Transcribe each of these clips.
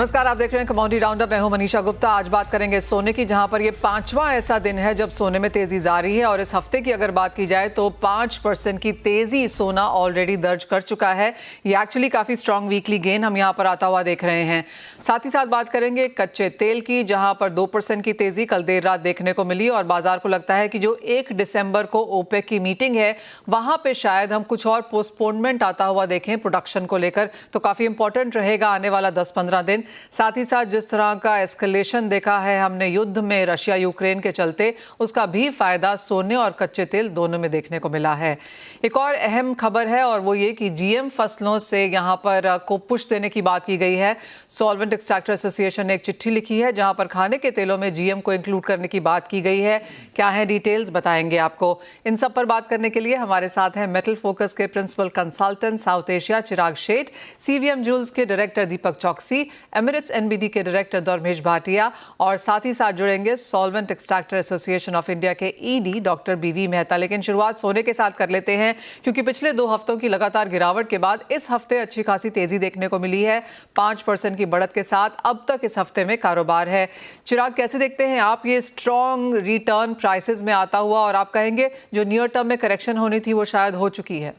नमस्कार, आप देख रहे हैं कमोडिटी राउंडअप। मैं हूं मनीषा गुप्ता। आज बात करेंगे सोने की, जहां पर ये पांचवा ऐसा दिन है जब सोने में तेजी जारी है। और इस हफ्ते की अगर बात की जाए तो 5% की तेजी सोना ऑलरेडी दर्ज कर चुका है। ये एक्चुअली काफी स्ट्रांग वीकली गेन हम यहां पर आता हुआ देख रहे हैं। साथ ही साथ बात करेंगे कच्चे तेल की, जहां पर 2% की तेजी कल देर रात देखने को मिली। और बाजार को लगता है कि जो 1 दिसंबर को ओपेक की मीटिंग है, वहां पे शायद हम कुछ और पोस्टपोनमेंट आता हुआ देखें प्रोडक्शन को लेकर। तो काफी इंपॉर्टेंट रहेगा आने वाला 10-15 दिन। साथ ही साथ जिस तरह का एस्केलेशन देखा है हमने युद्ध में रशिया यूक्रेन के चलते, उसका भी फायदा सोने और कच्चे तेल दोनों में देखने को मिला है। एक और अहम खबर है और वो ये कि जीएम फसलों से यहां पर को पुश देने की बात की गई है। सॉल्वेंट एक्सट्रैक्टर एसोसिएशन ने एक चिट्ठी लिखी है जहां पर खाने के तेलों में जीएम को इंक्लूड करने की बात की गई है। क्या है डिटेल्स बताएंगे आपको। इन सब पर बात करने के लिए हमारे साथ हैं मेटल फोकस के प्रिंसिपल कंसल्टेंट साउथ एशिया चिराग शेठ, सीवीएम जूल्स के डायरेक्टर दीपक चौकसी, एमिरेट्स एनबीडी के डायरेक्टर धर्मेश भाटिया, और साथ ही साथ जुड़ेंगे solvent extractor association of India के ईडी डॉक्टर बीवी मेहता। लेकिन शुरुआत सोने के साथ कर लेते हैं, क्योंकि पिछले 2 हफ्तों की लगातार गिरावट के बाद इस हफ्ते अच्छी खासी तेजी देखने को मिली है। 5% की बढ़त के साथ अब तक इस हफ्ते में कारोबार है। चिराग, कैसे देखते हैं आप ये स्ट्रॉन्ग रिटर्न प्राइसेस में आता हुआ, और आप कहेंगे जो नियर टर्म में करेक्शन होनी थी वो शायद हो चुकी है?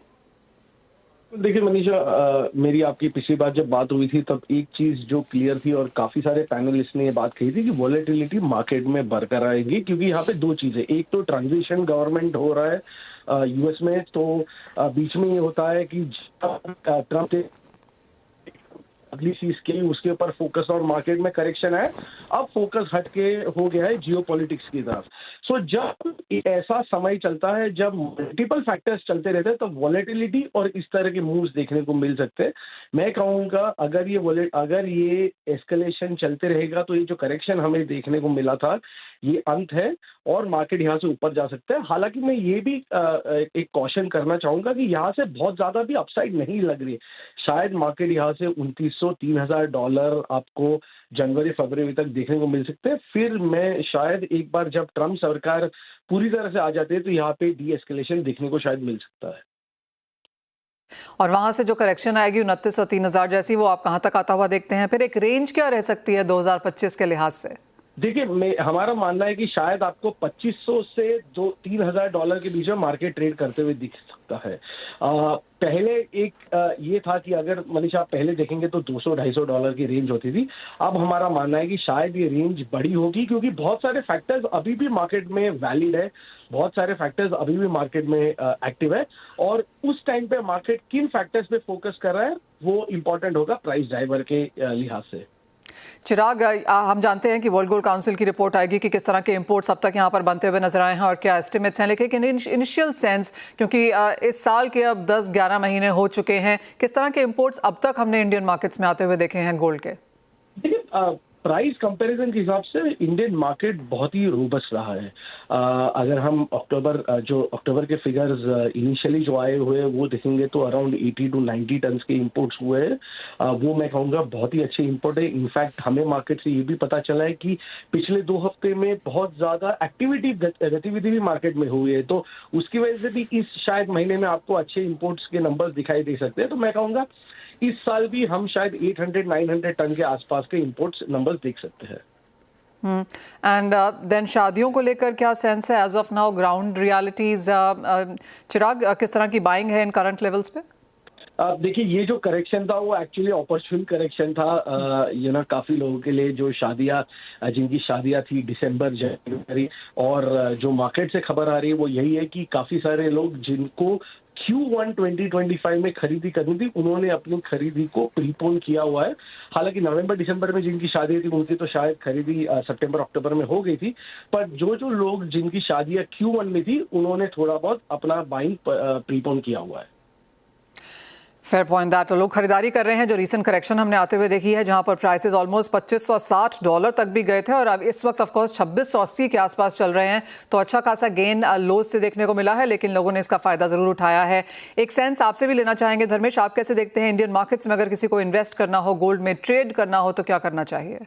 देखिए मनीषा, मेरी आपकी पिछली बार जब बात हुई थी तब एक चीज जो क्लियर थी और काफी सारे पैनलिस्ट ने ये बात कही थी कि वॉलेटिलिटी मार्केट में बरकरार रहेगी, क्योंकि यहाँ पे 2 चीजें, एक तो ट्रांजिशन गवर्नमेंट हो रहा है यूएस में, तो बीच में ये होता है कि ट्रम्प अगली चीज के उसके ऊपर फोकस और मार्केट में करेक्शन है। अब फोकस हटके हो गया है जियो पॉलिटिक्स की तरफ। सो जब ऐसा समय चलता है, जब मल्टीपल फैक्टर्स चलते रहते हैं, तो वॉलेटिलिटी और इस तरह के मूव्स देखने को मिल सकते हैं। मैं कहूंगा अगर ये एस्केलेशन चलते रहेगा तो ये जो करेक्शन हमें देखने को मिला था ये अंत है और मार्केट यहाँ से ऊपर जा सकता है। हालांकि मैं ये भी एक कॉशन करना चाहूंगा कि यहाँ से बहुत ज्यादा भी अपसाइड नहीं लग रही। शायद मार्केट यहाँ से $2,900-3,000 आपको जनवरी फरवरी तक देखने को मिल सकते हैं। फिर मैं शायद एक बार जब ट्रम्प सरकार पूरी तरह से आ जाती है तो यहाँ पे डी एस्केलेशन देखने को शायद मिल सकता है। और वहां से जो करेक्शन आएगी 29 और 3,000 जैसी, वो आप कहां तक आता हुआ देखते हैं? फिर एक रेंज क्या रह सकती है 2025 के लिहाज से? देखिए, हमारा मानना है कि शायद आपको 2,500 से $3,000 के बीच में मार्केट ट्रेड करते हुए दिख सकता है। पहले एक ये था कि अगर मनीषा आप पहले देखेंगे तो $200-250 की रेंज होती थी। अब हमारा मानना है कि शायद ये रेंज बड़ी होगी, क्योंकि बहुत सारे फैक्टर्स अभी भी मार्केट में वैलिड है, बहुत सारे फैक्टर्स अभी भी मार्केट में एक्टिव है, और उस टाइम पे मार्केट किन फैक्टर्स पे फोकस कर रहा है वो इंपॉर्टेंट होगा प्राइस ड्राइवर के लिहाज से। चिराग, हम जानते हैं कि वर्ल्ड गोल्ड काउंसिल की रिपोर्ट आएगी कि किस तरह के इंपोर्ट्स अब तक यहाँ पर बनते हुए नजर आए हैं और क्या एस्टिमेट्स हैं, लेकिन इनिशियल सेंस, क्योंकि इस साल के अब 10-11 महीने हो चुके हैं, किस तरह के इंपोर्ट्स अब तक हमने इंडियन मार्केट्स में आते हुए देखे हैं गोल्ड के? देखिए, प्राइस कंपैरिजन के हिसाब से इंडियन मार्केट बहुत ही रोबस्ट रहा है। अगर हम अक्टूबर के फिगर्स इनिशियली जो आए हुए हैं वो देखेंगे तो अराउंड 80 to 90 टन के इंपोर्ट्स हुए हैं। वो मैं कहूँगा बहुत ही अच्छे इंपोर्ट है। इनफैक्ट हमें मार्केट से ये भी पता चला है कि पिछले 2 हफ्ते में बहुत ज्यादा गतिविधि भी मार्केट में हुई है, तो उसकी वजह से भी इस शायद महीने में आपको अच्छे इंपोर्ट्स के नंबर्स दिखाई दे सकते हैं। तो मैं कहूँगा इस साल भी हम शायद 800-900 टन के आसपास के इंपोर्ट्स नंबर्स देख सकते हैं। एंड देन शादियों को लेकर क्या सेंस है as of now, ground realities? Chirag, किस तरह की बाइंग है इन करंट लेवल्स पे? देखिए, ये जो करेक्शन था वो एक्चुअली अपॉर्चुन करेक्शन था। काफी लोगों के लिए जो जिनकी शादियां थी दिसंबर जनवरी, और जो मार्केट से खबर आ रही है वो यही है कि काफी सारे लोग जिनको Q1 2025 में खरीदी करनी थी उन्होंने अपनी खरीदी को प्रीपोन किया हुआ है। हालांकि नवंबर दिसंबर में जिनकी शादी थी उनकी तो शायद खरीदी सितंबर अक्टूबर में हो गई थी, पर जो लोग जिनकी शादियां Q1 में थी उन्होंने थोड़ा बहुत अपना बाइंग प्रीपोन किया हुआ है। Fair point that. तो लोग खरीदारी कर रहे हैं। जो रीसेंट करेक्शन हमने आते हुए देखी है, जहां पर प्राइसेस ऑलमोस्ट $2,560 तक भी गए थे, और अब इस वक्त ऑफकोर्स 2,680 के आसपास चल रहे हैं, तो अच्छा खासा गेन लोज से देखने को मिला है, लेकिन लोगों ने इसका फायदा जरूर उठाया है। एक सेंस आपसे भी लेना चाहेंगे धर्मेश, आप कैसे देखते हैं इंडियन मार्केट्स में अगर किसी को इन्वेस्ट करना हो, गोल्ड में ट्रेड करना हो, तो क्या करना चाहिए?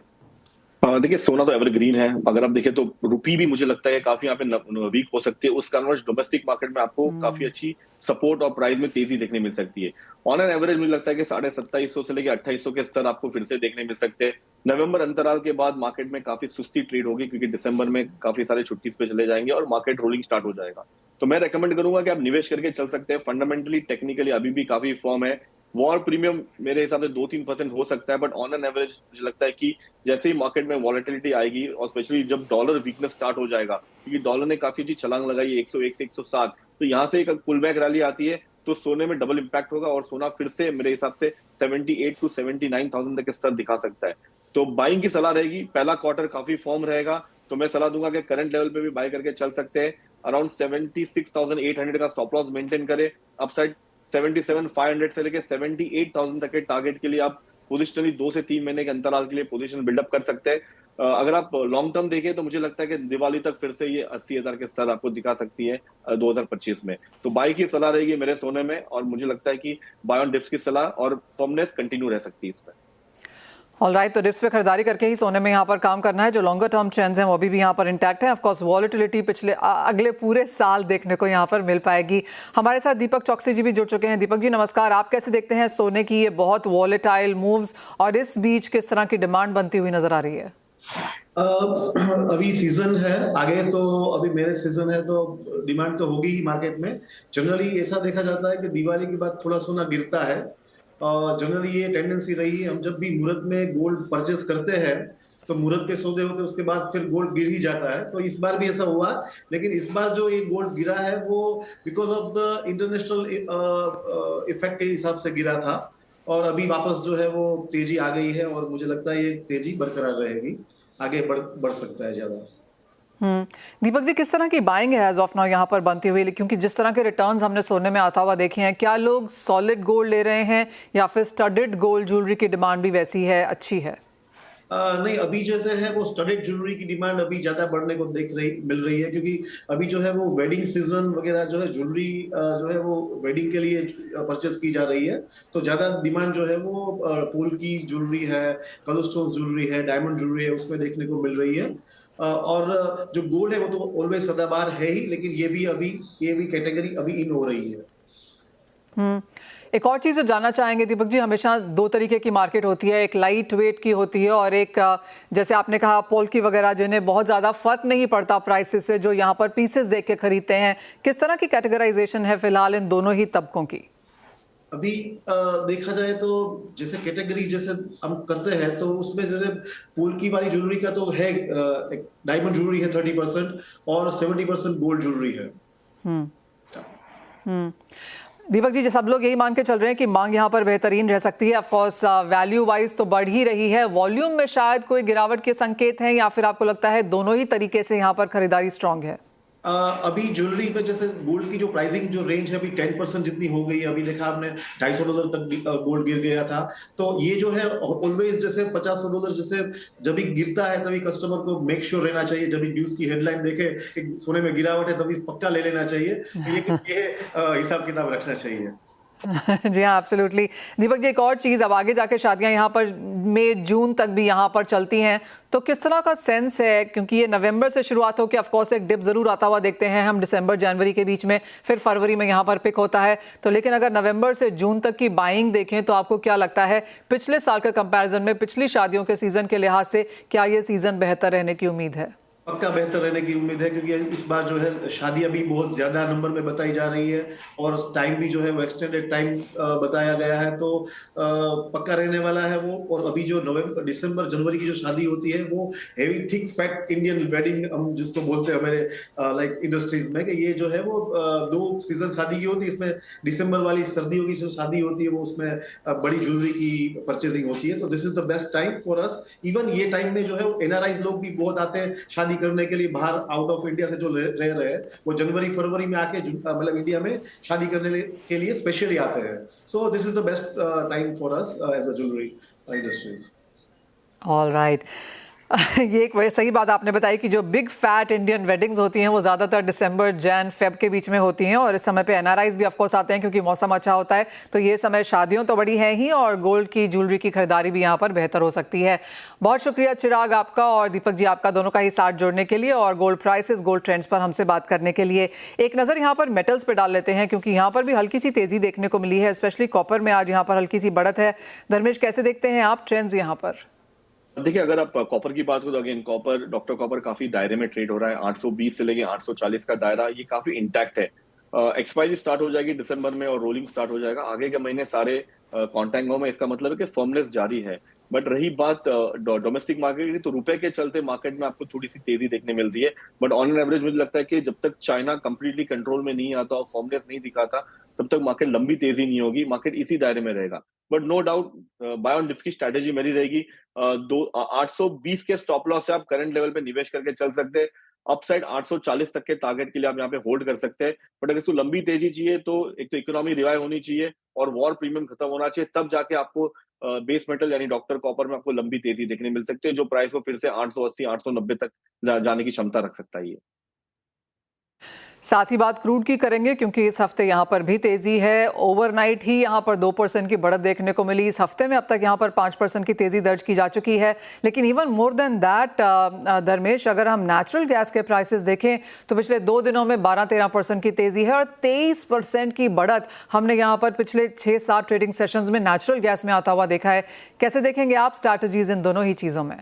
देखिए सोना तो एवरग्रीन है। अगर आप देखें तो रुपी भी मुझे लगता है काफी यहाँ पे वीक हो सकती है। उस कारणवश डोमेस्टिक मार्केट में आपको काफी अच्छी सपोर्ट और प्राइस में तेजी देखने मिल सकती है। ऑन एन एवरेज मुझे लगता है कि 2750 से लेकर 2800 के स्तर आपको फिर से देखने मिल सकते हैं। नवंबर अंतराल के बाद मार्केट में काफी सुस्ती ट्रेड होगी, क्योंकि दिसंबर में काफी सारे छुट्टी पे चले जाएंगे और मार्केट रोलिंग स्टार्ट हो जाएगा। तो मैं रेकमेंड करूंगा कि आप निवेश करके चल सकते हैं। फंडामेंटली टेक्निकली अभी भी काफी फॉर्म है। वॉर प्रीमियम मेरे हिसाब से 2-3% हो सकता है, बट ऑन एन एवरेज मुझे लगता है कि जैसे ही मार्केट में वॉलेटिलिटी आएगी और स्पेशली जब डॉलर वीकनेस स्टार्ट हो जाएगा, क्योंकि डॉलर ने काफी अच्छी छलांग लगाई है 101 से 107, तो यहाँ से एक पुल बैक रैली आती है तो सोने में डबल इंपैक्ट होगा और सोना फिर से मेरे हिसाब से 78 to 79,000 तक स्तर दिखा सकता है। तो बाइंग की सलाह रहेगी। पहला क्वार्टर काफी फॉर्म रहेगा, तो मैं सलाह दूंगा कि करंट लेवल पे भी बाय करके चल सकते हैं। अराउंड 76,800 का स्टॉप लॉस मेंटेन करें। अपसाइड 77,500 से लेके 78,000 तक के टारगेट के लिए आप पोजिशनली 2 से 3 महीने के अंतराल के लिए पोजीशन बिल्डअप कर सकते हैं। अगर आप लॉन्ग टर्म देखें तो मुझे लगता है कि दिवाली तक फिर से ये 80,000 के स्तर आपको दिखा सकती है 2025 में। तो बाई की सलाह रहेगी मेरे सोने में, और मुझे लगता है कि बाय ऑन डिप्स की सलाह और फॉर्मनेस कंटिन्यू रह सकती है इसमें। ऑलराइट, तो डिप्स पे खरीदारी करके ही सोने में यहाँ पर काम करना है। जो लॉन्गर टर्म ट्रेंड्स हैं वो अभी भी यहाँ पर इंटैक्ट है। ऑफ कोर्स वॉलेटिलिटी पिछले अगले पूरे साल देखने को यहाँ पर मिल पाएगी। हमारे साथ दीपक चौकसी जी भी जुड़ चुके हैं। दीपक जी नमस्कार, आप कैसे देखते हैं सोने की ये बहुत वॉलेटाइल मूव्स और इस बीच किस तरह की डिमांड बनती हुई नजर आ रही है? अभी सीजन है आगे, तो अभी मेरे सीजन है तो डिमांड तो होगी ही मार्केट में। जनरली ऐसा देखा जाता है कि दिवाली के बाद थोड़ा सोना गिरता है और जनरली ये टेंडेंसी रही है। हम जब भी मुहूर्त में गोल्ड परचेस करते हैं तो मुहूर्त के सौदे होते उसके बाद फिर गोल्ड गिर ही जाता है। तो इस बार भी ऐसा हुआ, लेकिन इस बार जो ये गोल्ड गिरा है वो because of the international effect के हिसाब से गिरा था, और अभी वापस जो है वो तेजी आ गई है और मुझे लगता है ये तेजी बरकरार रहेगी, आगे बढ़ सकता है ज्यादा। दीपक जी, किस तरह की बाइंग है एज ऑफ नाउ यहाँ पर बनती हुई? क्योंकि जिस तरह के रिटर्न्स हमने सोने में आता हुआ देखे हैं, क्या लोग सॉलिड गोल्ड ले रहे हैं या फिर स्टडेड गोल्ड ज्वेलरी की डिमांड भी वैसी है, अच्छी है? नहीं, अभी जैसे है वो स्टडेड ज्वेलरी की डिमांड अभी ज्यादा बढ़ने को मिल रही है, क्योंकि अभी जो है वो वेडिंग सीजन वगैरह जो है ज्वेलरी जो है वो वेडिंग के लिए परचेस की जा रही है। तो ज्यादा डिमांड जो है वो पोल की ज्वेलरी है, कलर स्टोन ज्वेलरी है, डायमंड ज्वेलरी है, उसमें देखने को मिल रही है। और जो गोल्ड है वो तो ऑलवेज सदाबहार है ही, लेकिन ये भी कैटेगरी अभी इन हो रही है। एक और चीज़ जो जानना चाहेंगे दीपक जी, हमेशा दो तरीके की मार्केट होती है, एक लाइट वेट की होती है और एक जैसे आपने कहा पोल्की वगैरह, जिन्हें बहुत ज़्यादा फर्क नहीं पड़ता प्राइसेस से, जो यहाँ पर पीसेस देख के खरीदते हैं। किस तरह की कैटेगराइजेशन है फिलहाल इन दोनों ही तबकों की? अभी देखा जाए तो जैसे कैटेगरी जैसे हम करते हैं तो उसमें जैसे पोल्की वाली ज्वेलरी का तो है, डायमंड ज्वेलरी है 30% और 70% गोल्ड ज्वेलरी है। दीपक जी, सब लोग यही मान के चल रहे हैं कि मांग यहाँ पर बेहतरीन रह सकती है। ऑफ कोर्स वैल्यू वाइज तो बढ़ ही रही है, वॉल्यूम में शायद कोई गिरावट के संकेत हैं, या फिर आपको लगता है दोनों ही तरीके से यहाँ पर खरीदारी स्ट्रांग है? अभी ज्वेलरी पे जैसे गोल्ड की जो प्राइसिंग जो रेंज है अभी 10% जितनी हो गई है। अभी देखा आपने $250 तक गोल्ड गिर गया था। तो ये जो है ऑलवेज जैसे $50 जैसे जब भी गिरता है तभी कस्टमर को मेक श्योर रहना चाहिए, जब भी न्यूज की हेडलाइन देखे कि सोने में गिरावट है तभी पक्का ले लेना चाहिए। ये हिसाब किताब रखना चाहिए। जी हाँ, एब्सोल्युटली। दीपक जी, एक और चीज़, अब आगे जाके शादियां यहाँ पर मई जून तक भी यहाँ पर चलती हैं, तो किस तरह का सेंस है? क्योंकि ये नवंबर से शुरुआत होकर ऑफ कोर्स एक डिप जरूर आता हुआ देखते हैं हम दिसंबर जनवरी के बीच में, फिर फरवरी में यहाँ पर पिक होता है। तो लेकिन अगर नवंबर से जून तक की बाइंग देखें तो आपको क्या लगता है पिछले साल के कंपैरिजन में, पिछली शादियों के सीजन के लिहाज से, क्या ये सीजन बेहतर रहने की उम्मीद है? पक्का बेहतर रहने की उम्मीद है, क्योंकि इस बार जो है शादियां भी बहुत ज्यादा नंबर में बताई जा रही है और टाइम भी जो है वो एक्सटेंडेड टाइम बताया गया है। तो पक्का रहने वाला है वो। और अभी जो नवंबर दिसंबर जनवरी की जो शादी होती है वो heavy thick fat Indian wedding हम जिसको बोलते हैं हमारे लाइक इंडस्ट्रीज में, कि ये जो है वो 2 सीजन शादी की होती है। इसमें दिसंबर वाली सर्दियों की जो शादी होती है वो उसमें बड़ी ज्वेलरी की परचेजिंग होती है। तो this is the best time for us. Even ये टाइम में जो है एनआरआई लोग भी बहुत आते हैं शादी करने के लिए, बाहर आउट ऑफ इंडिया से जो रह रहे हैं वो जनवरी फरवरी में आके मतलब इंडिया में शादी करने के लिए स्पेशली आते हैं। So this is the best time for us as a jewellery industries. All right, ये एक वही सही बात आपने बताई कि जो बिग फैट इंडियन वेडिंग्स होती हैं वो ज़्यादातर दिसंबर जैन फेब के बीच में होती हैं और इस समय पे एनआरआईज भी ऑफकोर्स आते हैं क्योंकि मौसम अच्छा होता है। तो ये समय शादियों तो बड़ी है ही और गोल्ड की ज्वेलरी की खरीदारी भी यहाँ पर बेहतर हो सकती है। बहुत शुक्रिया चिराग आपका और दीपक जी आपका दोनों का ही साथ जोड़ने के लिए और गोल्ड प्राइसेस गोल्ड ट्रेंड्स पर हमसे बात करने के लिए। एक नज़र यहाँ पर मेटल्स पे डाल लेते हैं क्योंकि यहाँ पर भी हल्की सी तेज़ी देखने को मिली है, स्पेशली कॉपर में आज यहाँ पर हल्की सी बढ़त है। धर्मेश कैसे देखते हैं आप ट्रेंड्स यहाँ पर? देखिए, अगर आप कॉपर की बात करो तो अगेन कॉपर, डॉक्टर कॉपर काफी दायरे में ट्रेड हो रहा है। 820 से लेके 840 का दायरा ये काफी इंटैक्ट है। एक्सपायरी स्टार्ट हो जाएगी दिसंबर में और रोलिंग स्टार्ट हो जाएगा आगे के महीने सारे कॉन्टैक्ट में। इसका मतलब है कि फर्मनेस जारी है। बट रही बात डोमेस्टिक मार्केट की, तो रुपए के चलते मार्केट में आपको थोड़ी सी तेजी देखने मिल रही है। बट ऑन एन एवरेज मुझे लगता है कि जब तक चाइना कंप्लीटली कंट्रोल में नहीं आता और फर्मनेस नहीं दिखाता तब तक मार्केट लंबी तेजी नहीं होगी, मार्केट इसी दायरे में रहेगा। But no doubt buy on dips की स्ट्रेटेजी मेरी रहेगी 820 के स्टॉप लॉस से आप करंट लेवल पे निवेश करके चल सकते हैं। अपसाइड 840 तक के टारगेट के लिए आप यहाँ पे होल्ड कर सकते हैं। बट अगर इसको लंबी तेजी चाहिए तो एक तो इकोनॉमी रिवाइव होनी चाहिए और वॉर प्रीमियम खत्म होना चाहिए, तब जाके आपको बेस मेटल यानी डॉक्टर कॉपर में आपको लंबी तेजी देखने मिल सकती है, जो प्राइस को फिर से 880 890 तक जाने की क्षमता रख सकता है। ये साथ ही बात क्रूड की करेंगे क्योंकि इस हफ्ते यहाँ पर भी तेजी है। ओवरनाइट ही यहाँ पर 2% की बढ़त देखने को मिली। इस हफ्ते में अब तक यहाँ पर 5% की तेजी दर्ज की जा चुकी है। लेकिन even more than that Dharmesh, अगर हम नेचुरल गैस के प्राइसेस देखें तो पिछले 2 दिनों में 12-13% की तेजी है और 23% की बढ़त हमने यहाँ पर पिछले 6-7 ट्रेडिंग सेशंस में नेचुरल गैस में आता हुआ देखा है। कैसे देखेंगे आप स्ट्रैटेजीज इन दोनों ही चीजों में?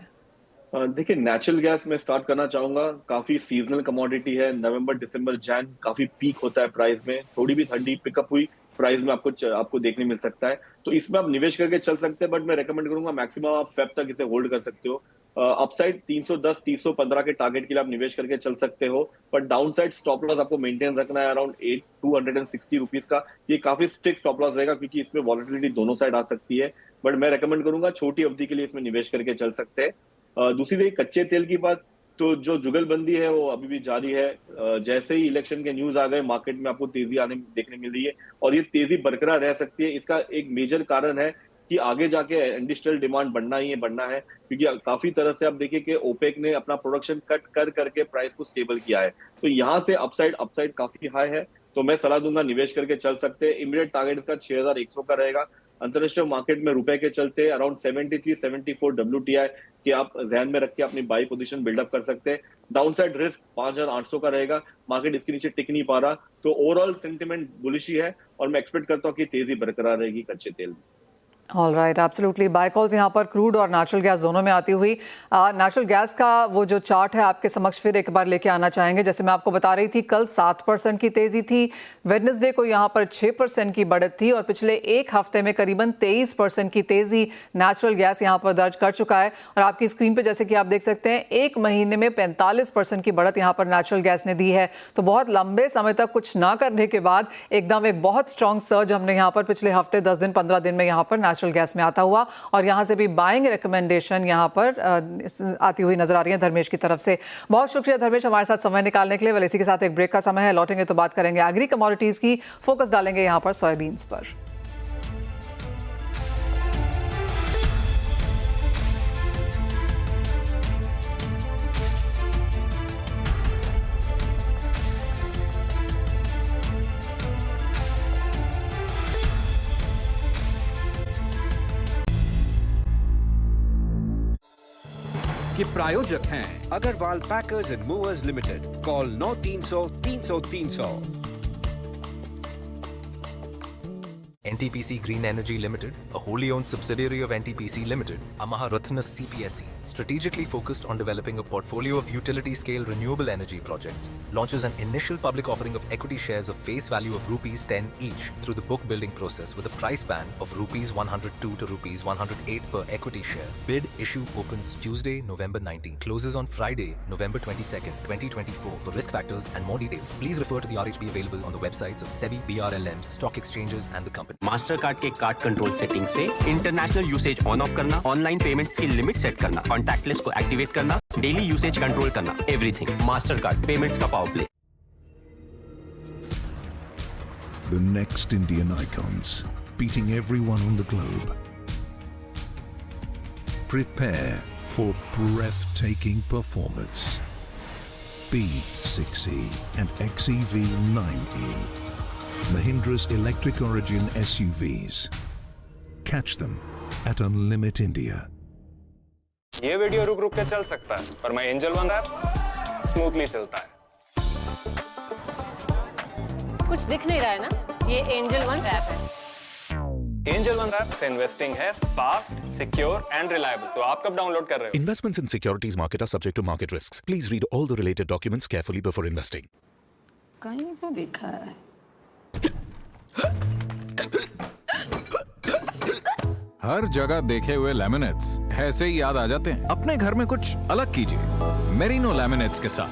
देखिए, नेचुरल गैस में स्टार्ट करना चाहूंगा। काफी सीजनल कमोडिटी है। नवंबर दिसंबर जैन काफी पीक होता है प्राइस में, थोड़ी भी ठंडी पिकअप हुई प्राइस में आपको देखने मिल सकता है। तो इसमें आप निवेश करके चल सकते हैं, बट मैं रेकमेंड करूंगा मैक्सिमम आप फेब तक इसे होल्ड कर सकते हो। अपसाइड 310 315 के टारगेट के लिए आप निवेश करके चल सकते हो, पर डाउन साइड स्टॉप लॉस आपको मेंटेन रखना है अराउंड 260 रुपीज का। ये काफी स्ट्रिक्ट स्टॉप लॉस रहेगा क्योंकि इसमें वॉलेटिलिटी दोनों साइड आ सकती है। बट मैं रेकमेंड करूंगा छोटी अवधि के लिए इसमें निवेश करके चल सकते हैं। दूसरी रही कच्चे तेल की बात, तो जो जुगलबंदी है वो अभी भी जारी है। जैसे ही इलेक्शन के न्यूज आ गए मार्केट में आपको तेजी आने देखने मिल रही है और ये तेजी बरकरार रह सकती है। इसका एक मेजर कारण है कि आगे जाके इंडस्ट्रियल डिमांड बढ़ना है क्योंकि काफी तरह से आप देखिए कि ओपेक ने अपना प्रोडक्शन कट कर करके प्राइस को स्टेबल किया है। तो यहाँ से अपसाइड काफी हाई है, तो मैं सलाह दूंगा निवेश करके चल सकते हैं। इमीडिएट टारगेट इसका 6100 का रहेगा। अंतरराष्ट्रीय मार्केट में रुपए के चलते अराउंड 73-74 WTI के आप ध्यान में रख के अपनी बाई पोजीशन बिल्डअप कर सकते हैं। डाउनसाइड रिस्क 5800 का रहेगा। मार्केट इसके नीचे टिक नहीं पा रहा, तो ओवरऑल सेंटिमेंट बुलिश ही है और मैं एक्सपेक्ट करता हूँ कि तेजी बरकरार रहेगी कच्चे तेल में। All right, absolutely. Buy calls यहाँ पर क्रूड और नेचुरल गैस दोनों में आती हुई। नेचुरल गैस का वो जो चार्ट है आपके समक्ष फिर एक बार लेके आना चाहेंगे। जैसे मैं आपको बता रही थी कल 7% की तेजी थी, वेडनेसडे को यहाँ पर 6% की बढ़त थी और पिछले एक हफ्ते में करीबन 23% की तेजी नेचुरल गैस यहाँ पर दर्ज कर चुका है। और आपकी स्क्रीन पे जैसे कि आप देख सकते हैं एक महीने में 45% की बढ़त यहाँ पर नेचुरल गैस ने दी है। तो बहुत लंबे समय तक कुछ ना करने के बाद एकदम एक बहुत स्ट्रॉन्ग सर्ज हमने यहाँ पर पिछले हफ्ते 10 दिन 15 दिन में यहाँ पर नेचुरल गैस में आता हुआ और यहां से भी बाइंग रिकमेंडेशन यहां पर आती हुई नजर आ रही है धर्मेश की तरफ से। बहुत शुक्रिया धर्मेश हमारे साथ समय निकालने के लिए। इसी के साथ एक ब्रेक का समय है, लौटेंगे तो बात करेंगे एग्री कमोडिटीज की। फोकस डालेंगे यहां पर सोयाबीन्स पर। के प्रायोजक हैं Agarwal packers and movers limited. Call 9300 300 300। NTPC Green Energy Limited, a wholly owned subsidiary of NTPC Limited, a Maharatna CPSE, strategically focused on developing a portfolio of utility-scale renewable energy projects, launches an initial public offering of equity shares of face value of ₹10 each through the book building process with a price band of ₹102 to ₹108 per equity share. Bid issue opens Tuesday, November 19, closes on Friday, November 22nd, 2024. For risk factors and more details, please refer to the RHP available on the websites of SEBI, BRLMs, stock exchanges and the company. Master card के card control setting से international usage on off करना, online payments की limit set करना, contactless को activate करना, daily usage control करना, everything master card payments का power play. The next Indian icons, beating everyone on the globe. Prepare for breathtaking performance. B6E and XEV9e. Mahindra's electric origin SUVs. Catch them at Unlimit India. ये video रुक रुक के चल सकता है, पर मैं एंजल वन ऐप स्मूथली चलता है। कुछ दिख नहीं रहा है ना? ये एंजल वन ऐप है। एंजल वन ऐप से इन्वेस्टिंग है फास्ट, सिक्योर एंड रिलायबल। तो आप कब डाउनलोड कर रहे हो? Investments in securities market are subject to market risks. Please read all the related documents carefully before investing. कहीं तो देखा है। हर जगह देखे हुए लैमिनेट्स ऐसे ही याद आ जाते हैं। अपने घर में कुछ अलग कीजिए मेरिनो लैमिनेट्स के साथ।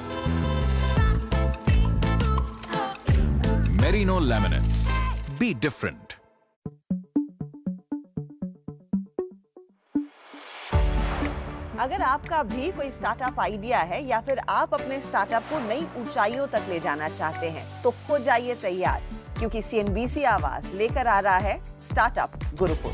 Merino laminates, be different. अगर आपका भी कोई स्टार्टअप आइडिया है या फिर आप अपने स्टार्टअप को नई ऊंचाइयों तक ले जाना चाहते हैं तो हो जाइए तैयार, क्योंकि CNBC आवाज लेकर आ रहा है स्टार्टअप गुरुकुल।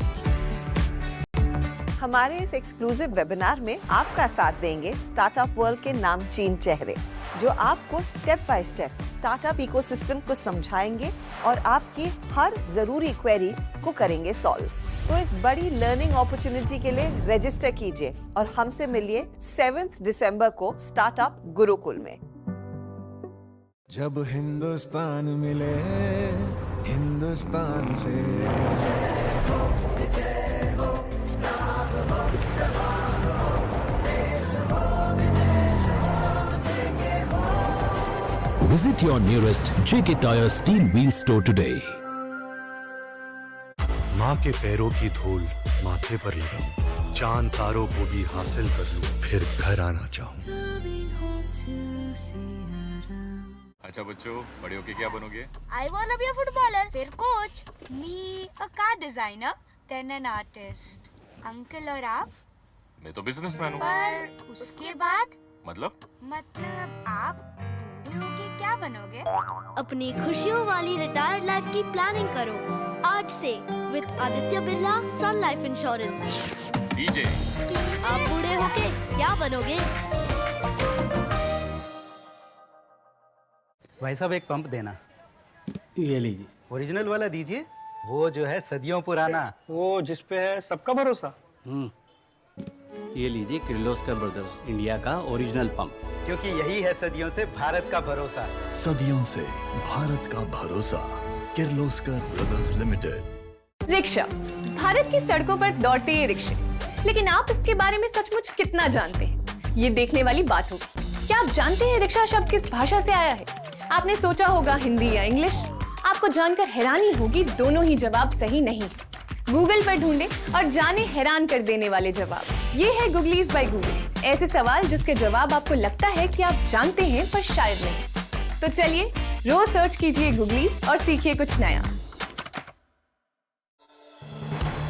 हमारे इस एक्सक्लूसिव वेबिनार में आपका साथ देंगे स्टार्टअप वर्ल्ड के नामचीन चेहरे, जो आपको step by step startup ecosystem को समझाएंगे और आपकी हर जरूरी क्वेरी को करेंगे सॉल्व। तो इस बड़ी लर्निंग अपॉर्चुनिटी के लिए रजिस्टर कीजिए और हमसे मिलिए 7 दिसंबर को स्टार्टअप गुरुकुल में। जब हिंदुस्तान मिले हिंदुस्तान से Visit your nearest JK Tyre Steel Wheel store today. माँ के पैरों की धूल माथे पर लगाऊं, चांद तारों को भी हासिल कर लूं, फिर घर आना चाहूं। अच्छा बच्चों, बड़े होके क्या बनोगे? I wanna be a footballer, फिर coach. Me a car designer, then an artist. Uncle और आप? मैं तो बिजनेसमैन हूँ। पर उसके बाद? मतलब आप बूढ़े होके क्या बनोगे? अपनी खुशियों वाली रिटायर्ड लाइफ की प्लानिंग करो आज से with Aditya Birla sun life insurance. DJ, आप बूढ़े होके क्या बनोगे? भाई साहब एक पंप देना। ये लीजिए। ओरिजिनल वाला दीजिए, वो जो है सदियों पुराना, वो जिसपे है सबका भरोसा। ये लीजिए किर्लोस्कर ब्रदर्स इंडिया का ओरिजिनल पंप, क्योंकि यही है सदियों से भारत का भरोसा। सदियों से भारत का भरोसा, Kirloskar brothers limited. Rickshaw, Bharat की सड़कों पर दौड़ते ये रिक्शे, लेकिन आप इसके बारे में सचमुच कितना जानते हैं, ये देखने वाली बात होगी। क्या आप जानते हैं रिक्शा शब्द किस भाषा से आया है? आपने सोचा होगा हिंदी या इंग्लिश। आपको जानकर हैरानी होगी, दोनों ही जवाब सही नहीं। गूगल पर ढूंढे और जाने हैरान कर देने वाले जवाब। ये है गूगलीज बाय गूगल, ऐसे सवाल जिसके जवाब आपको लगता है कि आप जानते हैं पर शायद नहीं। तो चलिए रोज सर्च कीजिए गूगलीज और सीखिए कुछ नया।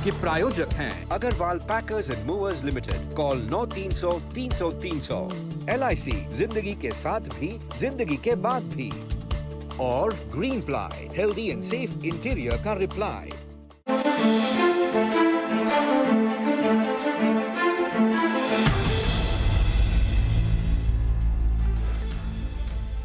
कि प्रायोजक हैं Agarwal packers and movers limited. Call 9300 300 300। LIC, जिंदगी के साथ भी जिंदगी के बाद भी। और green ply, healthy and safe interior का रिप्लाई।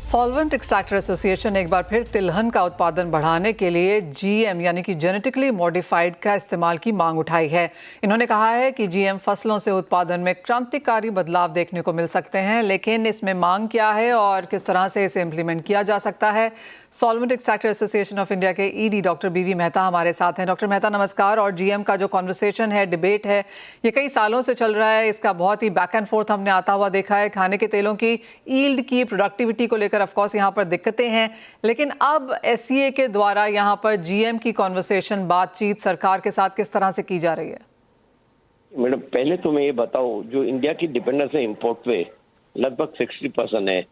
सॉल्वेंट एक्सट्रैक्टर एसोसिएशन एक बार फिर तिलहन का उत्पादन बढ़ाने के लिए GM यानी कि जेनेटिकली मॉडिफाइड का इस्तेमाल की मांग उठाई है। इन्होंने कहा है कि GM फसलों से उत्पादन में क्रांतिकारी बदलाव देखने को मिल सकते हैं, लेकिन इसमें मांग क्या है और किस तरह से इसे इम्प्लीमेंट किया जा सकता है। Solvent extractor association of India के ED डॉक्टर BV मेहता हमारे साथ हैं। डॉक्टर मेहता नमस्कार। और GM का जो कॉन्वर्सेशन है, डिबेट है, ये कई सालों से चल रहा है। इसका बहुत ही बैक एंड फोर्थ हमने आता हुआ देखा है। खाने के तेलों की ईल्ड की प्रोडक्टिविटी को लेकर ऑफ कोर्स यहाँ पर दिक्कतें हैं, लेकिन अब SCA के द्वारा यहाँ पर GM की कॉन्वर्सेशन, बातचीत सरकार के साथ किस तरह से की जा रही है? मैडम पहले तो मैं ये बताऊं, जो इंडिया की डिपेंडेंस है इंपोर्ट पे लगभग 60% है,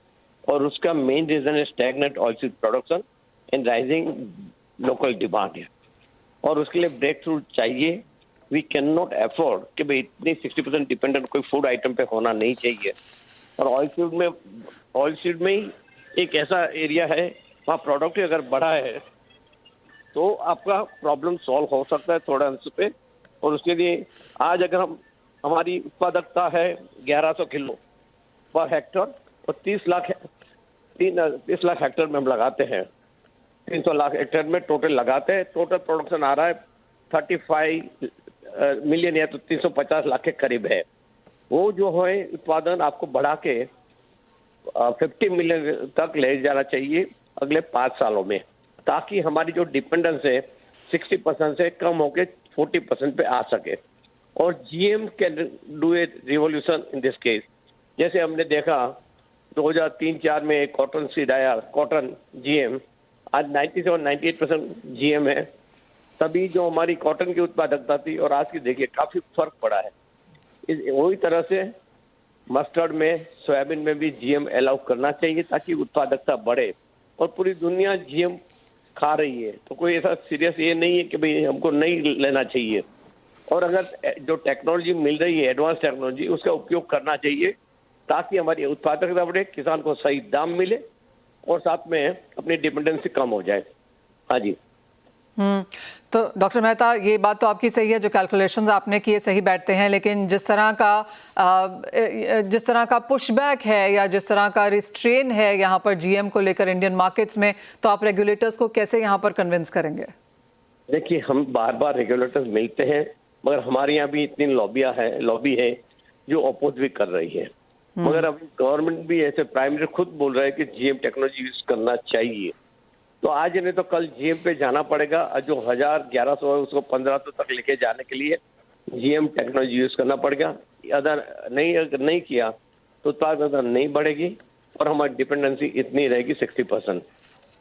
और उसका मेन रीजन है stagnant oilseed production and rising local demand है, और उसके लिए ब्रेक थ्रू चाहिए। वी कैन नॉट अफोर्ड कि भाई इतनी 60% डिपेंडेंट कोई फूड आइटम पे होना नहीं चाहिए। और ऑयलसीड में ही एक ऐसा एरिया है वहाँ प्रोडक्ट अगर बढ़ा है तो आपका प्रॉब्लम सॉल्व हो सकता है थोड़ा अंश पे। और उसके लिए आज अगर हम हमारी उत्पादकता है 1100 किलो पर हेक्टर और 30 लाख हेक्टर में हम लगाते हैं। 300 लाख हेक्टर में टोटल लगाते हैं। टोटल प्रोडक्शन आ रहा है 35 मिलियन या तो 350 लाख के करीब है। वो जो है उत्पादन आपको बढ़ा के 50 मिलियन तक ले जाना चाहिए अगले 5 सालों में, ताकि हमारी जो डिपेंडेंस है 60% से कम होके 40% पे आ सके। और GM can do a revolution in this case. जैसे हमने देखा 2003-4 में एक कॉटन सीड आया, कॉटन जीएम, आज 97-98% जीएम है। तभी जो हमारी कॉटन की उत्पादकता थी और आज की देखिए काफी फर्क पड़ा है। वही तरह से मस्टर्ड में, सोयाबीन में भी जीएम अलाउ करना चाहिए ताकि उत्पादकता बढ़े। और पूरी दुनिया जीएम खा रही है, तो कोई ऐसा सीरियस ये नहीं है कि भाई हमको नहीं लेना चाहिए। और अगर जो टेक्नोलॉजी मिल रही है, एडवांस टेक्नोलॉजी, उसका उपयोग करना चाहिए ताकि हमारी उत्पादकता बढ़े, किसान को सही दाम मिले और साथ में अपनी डिपेंडेंसी कम हो जाए। हाँ जी। तो डॉक्टर मेहता, ये बात तो आपकी सही है, जो कैलकुलेशंस आपने किए सही बैठते हैं, लेकिन जिस तरह का पुशबैक है या जिस तरह का रिस्ट्रेन है यहाँ पर जीएम को लेकर इंडियन मार्केट्स में, तो आप रेगुलेटर्स को कैसे यहाँ पर कन्विंस करेंगे? देखिए, हम बार बार रेगुलेटर्स मिलते हैं, मगर हमारे यहाँ भी इतनी लॉबी है जो अपोज भी कर रही है। मगर अभी गवर्नमेंट भी ऐसे प्राइम मिनिस्टर खुद बोल रहा है कि जीएम टेक्नोलॉजी यूज करना चाहिए। तो आज नहीं तो कल जीएम पे जाना पड़ेगा। जो 1100 है उसको 1500 तक लेके जाने के लिए जीएम टेक्नोलॉजी यूज करना पड़ेगा। अगर नहीं किया तो उत्पादकता नहीं बढ़ेगी और हमारी डिपेंडेंसी इतनी रहेगी 60%।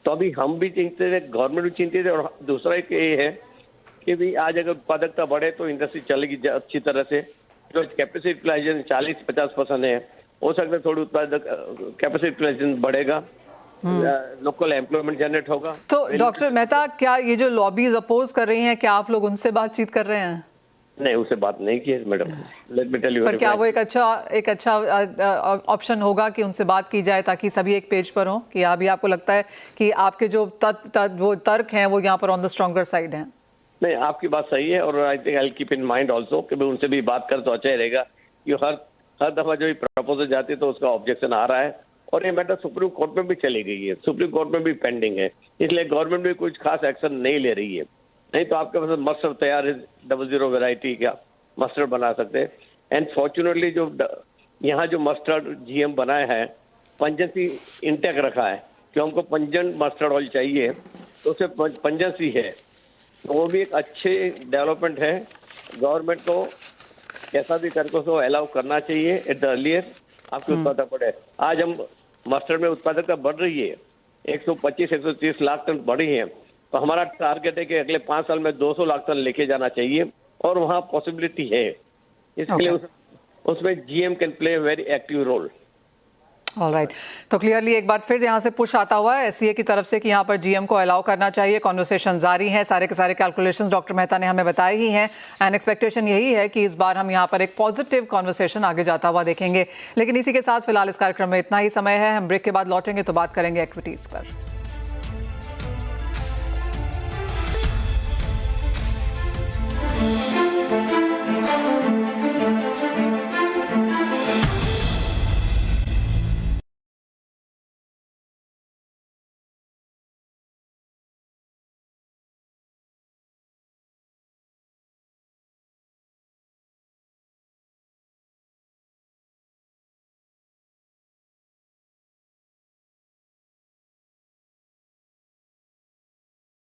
तो अभी हम भी चिंतित है, गवर्नमेंट भी चिंतित है। और दूसरा एक ये है कि भी आज अगर उत्पादकता बढ़े तो इंडस्ट्री चलेगी अच्छी तरह से। जो कैपेसिटी यूटिलाइजेशन 40-50% है, हो सकता है थोड़ी उत्पादक कैपेसिटी यूटिलाइजेशन बढ़ेगा, लोकल एम्प्लॉयमेंट जनरेट होगा। तो डॉक्टर मेहता, क्या ये जो लॉबीज अपोज कर रही हैं, क्या आप लोग उनसे बातचीत कर रहे हैं? नहीं, उससे बात नहीं की है madam. Let me tell you. पर क्या वो एक अच्छा ऑप्शन होगा कि उनसे बात की जाए ताकि सभी एक पेज पर हों? कि अभी आपको लगता है कि आपके जो वो तर्क हैं वो यहाँ पर ऑन द स्ट्रॉन्गर साइड हैं? नहीं, आपकी बात सही है और I think I keep in mind also कि उनसे भी बात कर तो अच्छा ही रहेगा। कि हर दफा जो प्रपोजल जाती है तो उसका ऑब्जेक्शन आ रहा है और ये मैटर सुप्रीम कोर्ट में भी चली गई है, सुप्रीम कोर्ट में भी पेंडिंग है। इसलिए गवर्नमेंट भी कुछ खास एक्शन नहीं ले रही है। नहीं तो आपके पास मस्टर्ड तैयार है, 00 वैरायटी का मस्टर्ड बना सकते हैं। एंड फॉर्चुनेटली जो यहाँ जो मस्टर्ड जीएम बनाया है, पंजेंसी इंटेक रखा है कि हमको पंजन मस्टर्ड ऑयल चाहिए, तो उसे पंजेंसी है, तो वो भी एक अच्छे डेवलपमेंट है। गवर्नमेंट को कैसा भी करके उसको अलाउ करना चाहिए एट द अर्लियर, आपकी उत्पादकता बढ़े। आज हम मस्टर्ड में उत्पादकता बढ़ रही है, 125-130 लाख टन बढ़ी है। तो हमारा टारगेट है कि अगले 5 साल में 200 लाख टन लेके जाना चाहिए और वहाँ पॉसिबिलिटी है। इसके लिए उसमें GM can play very active role. Alright, तो क्लियरली एक बार फिर यहाँ से पुश आता हुआ है एससीए की तरफ से कि यहाँ पर जीएम को अलाउ करना चाहिए। कॉन्वर्सेशन जारी है, सारे के सारे कैलकुलेशंस डॉक्टर मेहता ने हमें बताए ही हैं एंड एक्सपेक्टेशन यही है कि इस बार हम यहाँ पर एक पॉजिटिव कॉन्वर्सेशन आगे जाता हुआ देखेंगे। लेकिन इसी के साथ फिलहाल इस कार्यक्रम में इतना ही समय है। हम ब्रेक के बाद लौटेंगे तो बात करेंगे इक्विटीज पर।